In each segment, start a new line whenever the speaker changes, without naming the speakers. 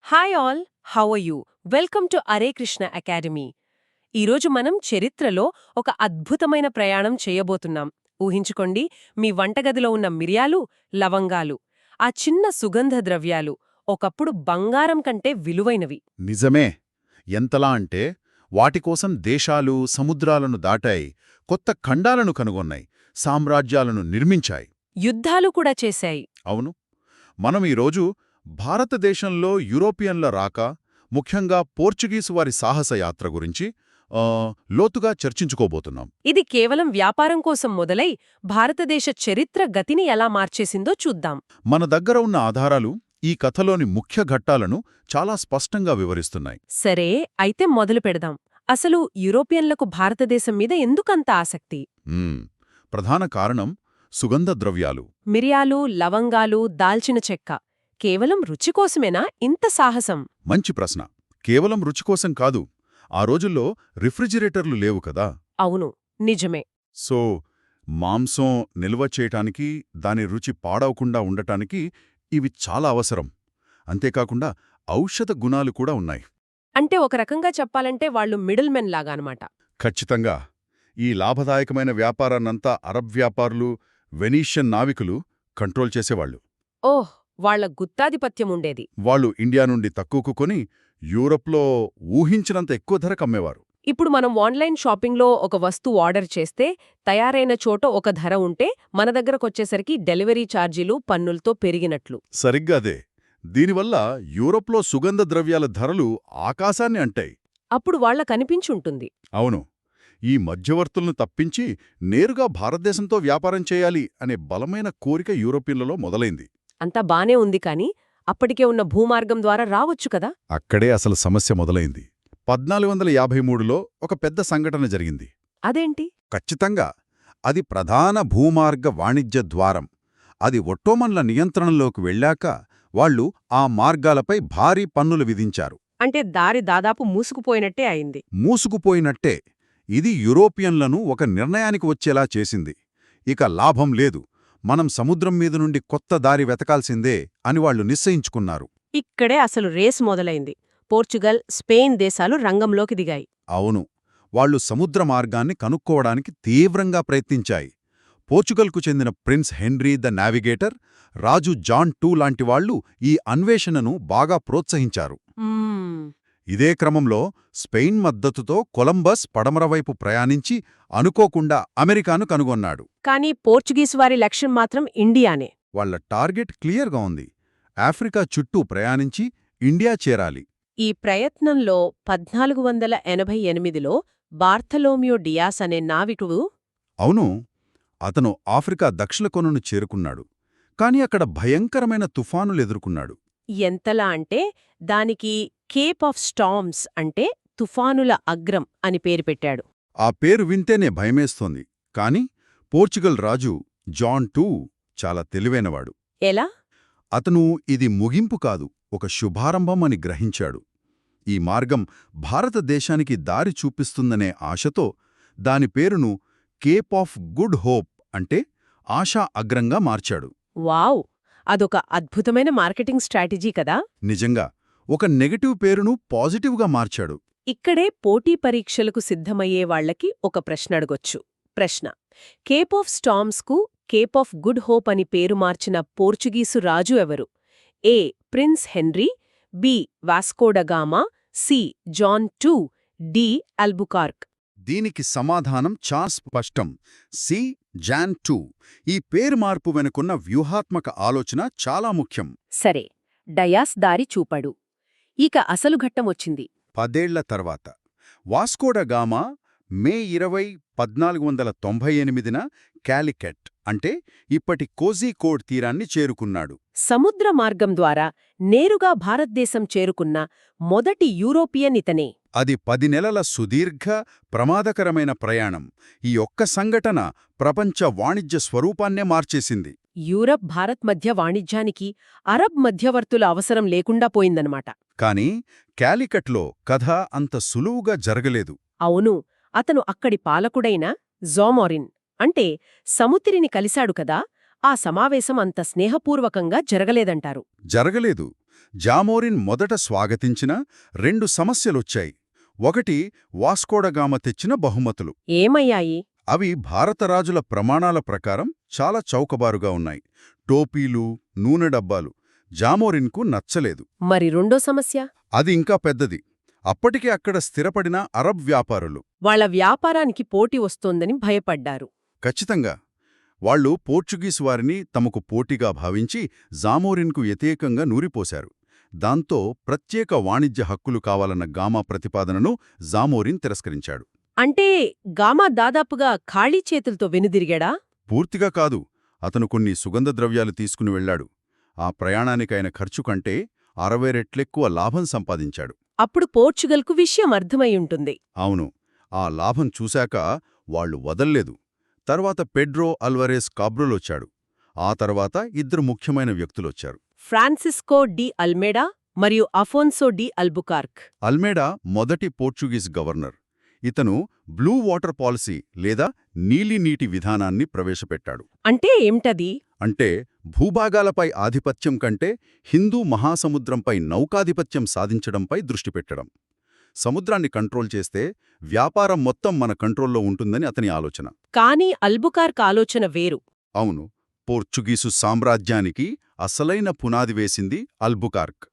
Hi all, how are you? Welcome to Hare Krishna academy. ఈరోజు మనం చరిత్రలో ఒక అద్భుతమైన ప్రయాణం చేయబోతున్నాం. ఊహించుకోండి, మీ వంటగదిలో ఉన్న మిరియాలు, లవంగాలు, ఆ చిన్న సుగంధ ద్రవ్యాలు ఒకప్పుడు బంగారం కంటే విలువైనవి.
నిజమే. ఎంతలా అంటే వాటికోసం దేశాలు సముద్రాలను దాటాయి, కొత్త ఖండాలను కనుగొన్నాయి, సామ్రాజ్యాలను నిర్మించాయి.
యుద్ధాలు కూడా చేశాయి.
అవును, మనం ఈరోజు భారతదేశంలో యూరోపియన్ల రాక, ముఖ్యంగా పోర్చుగీసు వారి సాహసయాత్ర గురించి లోతుగా చర్చించుకోబోతున్నాం.
ఇది కేవలం వ్యాపారం కోసం మొదలై భారతదేశ చరిత్ర గతిని ఎలా మార్చేసిందో చూద్దాం.
మన దగ్గర ఉన్న ఆధారాలు ఈ కథలోని ముఖ్య ఘట్టాలను చాలా స్పష్టంగా వివరిస్తున్నాయి.
సరే, అయితే మొదలు పెడదాం. అసలు యూరోపియన్లకు భారతదేశం మీద ఎందుకంత ఆసక్తి?
ప్రధాన కారణం సుగంధ ద్రవ్యాలు.
మిరియాలు, లవంగాలు, దాల్చిన చెక్క. కేవలం రుచి కోసమేనా ఇంత సాహసం?
మంచి ప్రశ్న. కేవలం రుచి కోసం కాదు. ఆ రోజుల్లో రిఫ్రిజిరేటర్లు లేవు కదా.
అవును, నిజమే.
సో మాంసం నిల్వ చేయటానికి, దాని రుచి పాడవకుండా ఉండటానికి ఇవి చాలా అవసరం. అంతేకాకుండా ఔషధ గుణాలు కూడా ఉన్నాయి.
అంటే ఒక రకంగా చెప్పాలంటే వాళ్ళు మిడిల్ మెన్ లాగా అనమాట.
ఖచ్చితంగా. ఈ లాభదాయకమైన వ్యాపారాన్నంతా అరబ్ వ్యాపారులు, వెనీషియన్ నావికులు కంట్రోల్ చేసేవాళ్లు.
ఓహ్, వాళ్ల గుత్తాధిపత్యం ఉండేది.
వాళ్ళు ఇండియా నుండి తక్కువకు కొని యూరప్లో ఊహించినంత ఎక్కువ ధరకు అమ్మేవారు.
ఇప్పుడు మనం ఆన్లైన్ షాపింగ్లో ఒక వస్తువు ఆర్డర్ చేస్తే తయారైన చోట ఒక ధర ఉంటే మన దగ్గరకొచ్చేసరికి డెలివరీ ఛార్జీలు పన్నులతో పెరిగినట్లు.
సరిగ్గా అదే. దీనివల్ల యూరప్లో సుగంధ ద్రవ్యాల ధరలు ఆకాశాన్ని అంటాయి.
అప్పుడు వాళ్లకనిపించుంటుంది.
అవును, ఈ మధ్యవర్తులను తప్పించి నేరుగా భారతదేశంతో వ్యాపారం చేయాలి అనే బలమైన కోరిక యూరోపియన్లలో మొదలైంది.
అంతా బానే ఉంది కాని అప్పటికే ఉన్న భూమార్గం ద్వారా రావచ్చు కదా.
అక్కడే అసలు సమస్య మొదలైంది. 1453లో ఒక పెద్ద సంఘటన జరిగింది.
అదేంటి?
ఖచ్చితంగా అది ప్రధాన భూమార్గ వాణిజ్య ద్వారం. అది ఒట్టోమన్ల నియంత్రణలోకి వెళ్ళాక వాళ్లు ఆ మార్గాలపై భారీ పన్నులు విధించారు.
అంటే దారి దాదాపు మూసుకుపోయినట్టే అయింది.
మూసుకుపోయినట్టే. ఇది యూరోపియన్లను ఒక నిర్ణయానికి వచ్చేలా చేసింది. ఇక లాభం లేదు, మనం సముద్రం మీద నుండి కొత్త దారి వెతకాల్సిందే అని వాళ్లు నిశ్చయించుకున్నారు.
ఇక్కడే అసలు రేసు మొదలైంది. పోర్చుగల్, స్పెయిన్ దేశాలు రంగంలోకి దిగాయి.
అవును, వాళ్లు సముద్ర మార్గాన్ని కనుక్కోవడానికి తీవ్రంగా ప్రయత్నించాయి. పోర్చుగల్కు చెందిన ప్రిన్స్ హెన్రీ ద నావిగేటర్, రాజు జాన్ టూ లాంటివాళ్లు ఈ అన్వేషణను బాగా ప్రోత్సహించారు. ఇదే క్రమంలో స్పెయిన్ మద్దతుతో కొలంబస్ పడమరవైపు ప్రయాణించి అనుకోకుండా అమెరికాను కనుగొన్నాడు.
కానీ పోర్చుగీసు వారి లక్ష్యం మాత్రం ఇండియానే.
వాళ్ల టార్గెట్ క్లియర్గా ఉంది. ఆఫ్రికా చుట్టూ ప్రయాణించి ఇండియా చేరాలి.
ఈ ప్రయత్నంలో 1488లో బార్థలోమియో డియాస్ అనే నావికుడు.
అవును, అతను ఆఫ్రికా దక్షిణ కొనను చేరుకున్నాడు. కాని అక్కడ భయంకరమైన తుఫానులెదుర్కొన్నాడు.
ఎంతలా అంటే దానికి కేప్ ఆఫ్ స్టార్మ్స్, అంటే తుఫానుల అగ్రం అని పేరు పెట్టాడు.
ఆ పేరు వింటేనే భయమేస్తోంది. కాని పోర్చుగల్ రాజు జాన్ టూ చాలా తెలివైనవాడు.
ఎలా?
అతను ఇది ముగింపు కాదు, ఒక శుభారంభం అని గ్రహించాడు. ఈ మార్గం భారతదేశానికి దారి చూపిస్తుందనే ఆశతో దాని పేరును కేప్ ఆఫ్ గుడ్ హోప్, అంటే ఆశా అగ్రంగా మార్చాడు.
వావ్, అదొక అద్భుతమైన మార్కెటింగ్ స్ట్రాటజీ కదా.
నిజంగా, ఒక నెగటివ్ పేరును పాజిటివ్గా మార్చాడు.
ఇక్కడే పోటీ పరీక్షలకు సిద్ధమయ్యే వాళ్లకి ఒక ప్రశ్న అడగొచ్చు. ప్రశ్న: కేప్ ఆఫ్ స్టార్మ్స్కు కేప్ ఆఫ్ గుడ్ హోప్ అని పేరు మార్చిన పోర్చుగీసు రాజు ఎవరు? A. Prince Henry, B. Vasco da Gama, C. John two, D. Albuquerque.
దీనికి సమాధానం చాలా స్పష్టం. సి. John two. ఈ పేరు మార్పు వెనుకున్న వ్యూహాత్మక ఆలోచన చాలా ముఖ్యం.
సరే, డయాస్ దారి చూపాడు. ఇక అసలు ఘట్టం వచ్చింది.
10 ఏళ్ల తర్వాత వాస్కోడగామా మే 20, 1498న క్యాలికట్, అంటే ఇప్పటి కోజికోడ్ తీరాన్ని చేరుకున్నాడు.
సముద్ర మార్గం ద్వారా నేరుగా భారతదేశం చేరుకున్న మొదటి యూరోపియన్ ఇతనే.
అది 10 నెలల సుదీర్ఘ, ప్రమాదకరమైన ప్రయాణం. ఈ ఒక్క సంఘటన ప్రపంచ వాణిజ్య స్వరూపాన్నే మార్చేసింది.
యూరప్ భారత్ మధ్య వాణిజ్యానికి అరబ్ మధ్యవర్తుల అవసరం లేకుండా పోయిందనమాట.
కాని క్యాలికట్లో కథ అంత సులువుగా జరగలేదు.
అవును, అతను అక్కడి పాలకుడైన జోమోరిన్, అంటే సముద్రిని కలిశాడు కదా. ఆ సమావేశం అంత స్నేహపూర్వకంగా జరగలేదంటారు.
జరగలేదు. జామోరిన్ మొదట స్వాగతించిన 2 సమస్యలొచ్చాయి. ఒకటి వాస్కోడగామ తెచ్చిన బహుమతులు.
ఏమయ్యాయి?
అవి భారతరాజుల ప్రమాణాల ప్రకారం చాలా చౌకబారుగా ఉన్నాయి. టోపీలు, నూనె డబ్బాలు. జామోరిన్కు నచ్చలేదు.
మరి రెండో సమస్య?
అది ఇంకా పెద్దది. అప్పటికే అక్కడ స్థిరపడిన అరబ్ వ్యాపారులు.
వాళ్ళ వ్యాపారానికి పోటీ వస్తోందని భయపడ్డారు.
ఖచ్చితంగా. వాళ్లు పోర్చుగీస్ వారిని తమకు పోటీగా భావించి జామోరిన్కు వ్యతిరేకంగా నూరిపోశారు. దాంతో ప్రత్యేక వాణిజ్య హక్కులు కావాలన్న గామా ప్రతిపాదనను జామోరిన్ తిరస్కరించాడు.
అంటే గామా దాదాపుగా ఖాళీ చేతులతో వెనుదిరిగాడా?
పూర్తిగా కాదు. అతను కొన్ని సుగంధ ద్రవ్యాలు తీసుకుని వెళ్లాడు. ఆ ప్రయాణానికైన ఖర్చు కంటే 60 రెట్లెక్కువ లాభం సంపాదించాడు.
అప్పుడు పోర్చుగల్కు విషయం అర్థమయ్యుంటుంది.
అవును. ఆ లాభం చూశాక వాళ్లు వదల్లేదు. తర్వాత పెడ్రో అల్వరేస్ కాబ్రోలొచ్చాడు. ఆ తర్వాత 2 ముఖ్యమైన వ్యక్తులొచ్చారు.
ఫ్రాన్సిస్కో డి అల్మేడా మరియు అఫోన్సో డి అల్బుకార్క్.
అల్మేడా మొదటి పోర్చుగీస్ గవర్నర్. ఇతను బ్లూ వాటర్ పాలసీ లేదా నీలినీటి విధానాన్ని ప్రవేశపెట్టాడు.
అంటే ఏమిటది?
అంటే భూభాగాలపై ఆధిపత్యం కంటే హిందూ మహాసముద్రంపై నౌకాధిపత్యం సాధించడంపై దృష్టి పెట్టడం. సముద్రాన్ని కంట్రోల్ చేస్తే వ్యాపారం మొత్తం మన కంట్రోల్లో ఉంటుందని అతని ఆలోచన.
కానీ అల్బుకార్క్ ఆలోచన వేరు.
అవును. పోర్చుగీసు సామ్రాజ్యానికి అసలైన పునాది వేసింది అల్బుకార్క్.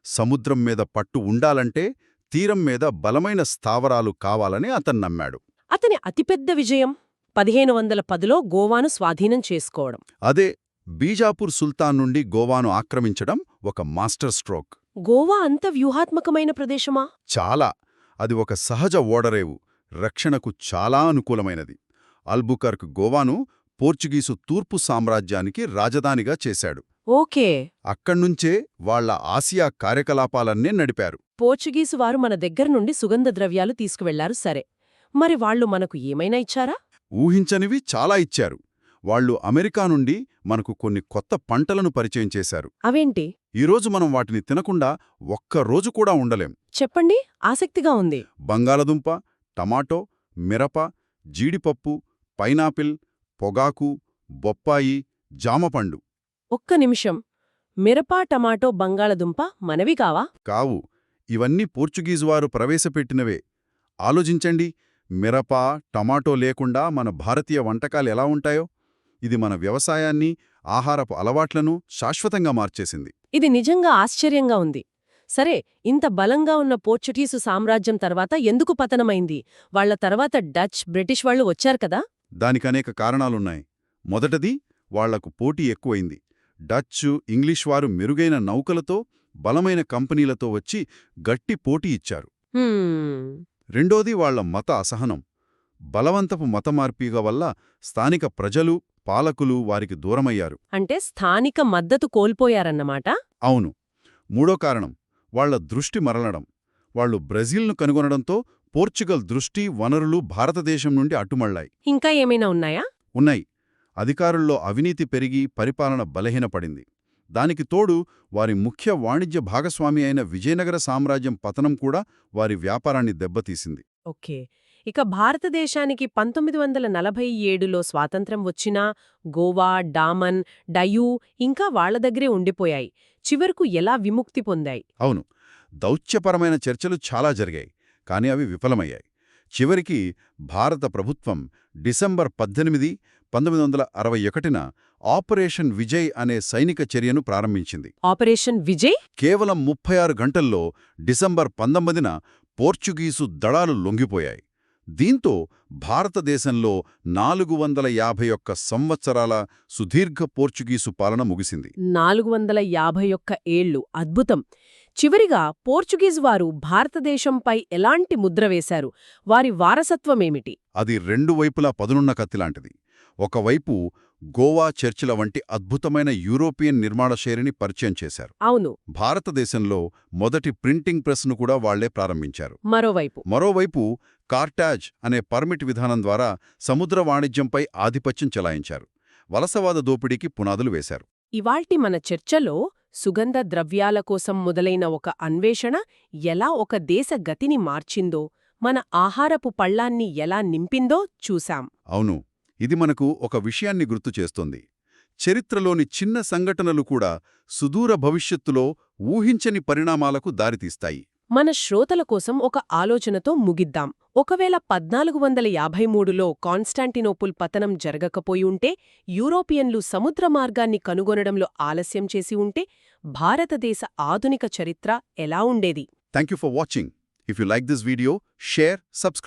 సముద్రం మీద పట్టు ఉండాలంటే తీరం మీద బలమైన స్థావరాలు కావాలని అతను నమ్మాడు.
అతని అతిపెద్ద విజయం 1510లో గోవాను స్వాధీనం చేసుకోవడం.
అదే బీజాపూర్ సుల్తాన్ నుండి గోవాను ఆక్రమించడం ఒక మాస్టర్ స్ట్రోక్.
గోవా అంత వ్యూహాత్మకమైన ప్రదేశమా?
చాలా. అది ఒక సహజ ఓడరేవు. రక్షణకు చాలా అనుకూలమైనది. అల్బుకర్క్ గోవాను పోర్చుగీసు తూర్పు సామ్రాజ్యానికి రాజధానిగా చేశాడు.
ఓకే.
అక్కడ్నుంచే వాళ్ల ఆసియా కార్యకలాపాలన్నే నడిపారు.
పోర్చుగీసు వారు మన దగ్గర నుండి సుగంధ ద్రవ్యాలు తీసుకువెళ్లారు, సరే. మరి వాళ్లు మనకు ఏమైనా ఇచ్చారా?
ఊహించనివి చాలా ఇచ్చారు. వాళ్లు అమెరికా నుండి మనకు కొన్ని కొత్త పంటలను పరిచయం చేశారు.
అవేంటి?
ఈరోజు మనం వాటిని తినకుండా ఒక్కరోజు కూడా ఉండలేం.
చెప్పండి, ఆసక్తిగా ఉంది.
బంగాళదుంప, టమాటో, మిరప, జీడిపప్పు, పైనాపిల్, పొగాకు, బొప్పాయి, జామపండు.
ఒక్క నిమిషం. మిరప, టమాటో, బంగాళదుంప మనవి కావా?
కావు. ఇవన్నీ పోర్చుగీజువారు ప్రవేశపెట్టినవే. ఆలోచించండి, మిరప, టమాటో లేకుండా మన భారతీయ వంటకాలు ఎలా ఉంటాయో. ఇది మన వ్యవసాయాన్ని, ఆహారపు అలవాట్లను శాశ్వతంగా మార్చేసింది.
ఇది నిజంగా ఆశ్చర్యంగా ఉంది. సరే, ఇంత బలంగా ఉన్న పోర్చుగీసు సామ్రాజ్యం తర్వాత ఎందుకు పతనమైంది? వాళ్ల తర్వాత డచ్, బ్రిటిష్ వాళ్లు వచ్చారు కదా?
దానికనేక కారణాలున్నాయి. మొదటది, వాళ్లకు పోటీ ఎక్కువైంది. డచ్, ఇంగ్లీష్ వారు మెరుగైన నౌకలతో, బలమైన కంపెనీలతో వచ్చి గట్టి పోటీ ఇచ్చారు. రెండోది వాళ్ల మత అసహనం. బలవంతపు మతమార్పిగా వల్ల స్థానిక ప్రజలు, పాలకులు వారికి దూరమయ్యారు.
అంటే స్థానిక మద్దతు కోల్పోయారన్నమాట?
అవును. మూడో కారణం, వాళ్ల దృష్టి మరలడం. వాళ్లు బ్రెజిల్ను కనుగొనడంతో పోర్చుగల్ దృష్టి, వనరులు భారతదేశం నుండి అటుమళ్లాయి.
ఇంకా ఏమైనా ఉన్నాయా?
ఉన్నాయి. అధికారుల్లో అవినీతి పెరిగి పరిపాలన బలహీనపడింది. దానికి తోడు వారి ముఖ్య వాణిజ్య భాగస్వామి అయిన విజయనగర సామ్రాజ్యం పతనం కూడా వారి వ్యాపారాన్ని దెబ్బతీసింది.
ఓకే. ఇక భారతదేశానికి 1947లో స్వాతంత్ర్యం వచ్చినా గోవా, డామన్, డయూ ఇంకా వాళ్ల దగ్గరే ఉండిపోయాయి. చివరకు ఎలా విముక్తి పొందాయి?
అవును. దౌత్యపరమైన చర్చలు చాలా జరిగాయి, కానీ అవి విఫలమయ్యాయి. చివరికి భారత ప్రభుత్వం డిసెంబర్ 18, 1961న ఆపరేషన్ విజయ్ అనే సైనిక చర్యను ప్రారంభించింది.
ఆపరేషన్ విజయ్?
కేవలం 36 గంటల్లో డిసెంబర్ 19న పోర్చుగీసు దళాలు లొంగిపోయాయి. దీంతో భారతదేశంలో 451 సంవత్సరాల సుదీర్ఘ పోర్చుగీసు పాలన ముగిసింది.
451 ఏళ్లు. అద్భుతం. చివరిగా పోర్చుగీసు వారు భారతదేశంపై ఎలాంటి ముద్ర వేశారు? వారి వారసత్వమేమిటి?
అది 2 వైపులా పదునున్న కత్తిలాంటిది. ఒకవైపు గోవా చర్చిల వంటి అద్భుతమైన యూరోపియన్ నిర్మాణ శైలిని పరిచయం చేశారు.
అవును.
భారతదేశంలో మొదటి ప్రింటింగ్ ప్రెస్ను కూడా వాళ్లే ప్రారంభించారు. మరోవైపు కార్టాజ్ అనే పర్మిట్ విధానం ద్వారా సముద్ర వాణిజ్యంపై ఆధిపత్యం చెలాయించారు. వలసవాద దోపిడీకి పునాదులు వేశారు.
ఇవాల్టి మన చర్చలో సుగంధ ద్రవ్యాల కోసం మొదలైన ఒక అన్వేషణ ఎలా ఒక దేశ గతిని మార్చిందో, మన ఆహారపు పళ్ళాన్ని ఎలా నింపిందో చూశాం.
అవును. ఇది మనకు ఒక విషయాన్ని గుర్తు చేస్తోంది. చరిత్రలోని చిన్న సంఘటనలు కూడా సుదూర భవిష్యత్తులో ఊహించని పరిణామాలకు దారితీస్తాయి.
మన శ్రోతల కోసం ఒక ఆలోచనతో ముగిద్దాం. ఒకవేళ 1453లో కాన్స్టాంటినోపుల్ పతనం జరగకపోయి ఉంటే, యూరోపియన్లు సముద్ర మార్గాన్ని కనుగొనడంలో ఆలస్యం చేసి ఉంటే, భారతదేశ ఆధునిక చరిత్ర ఎలా ఉండేది?
Thank you for watching. If you like this video, share, subscribe.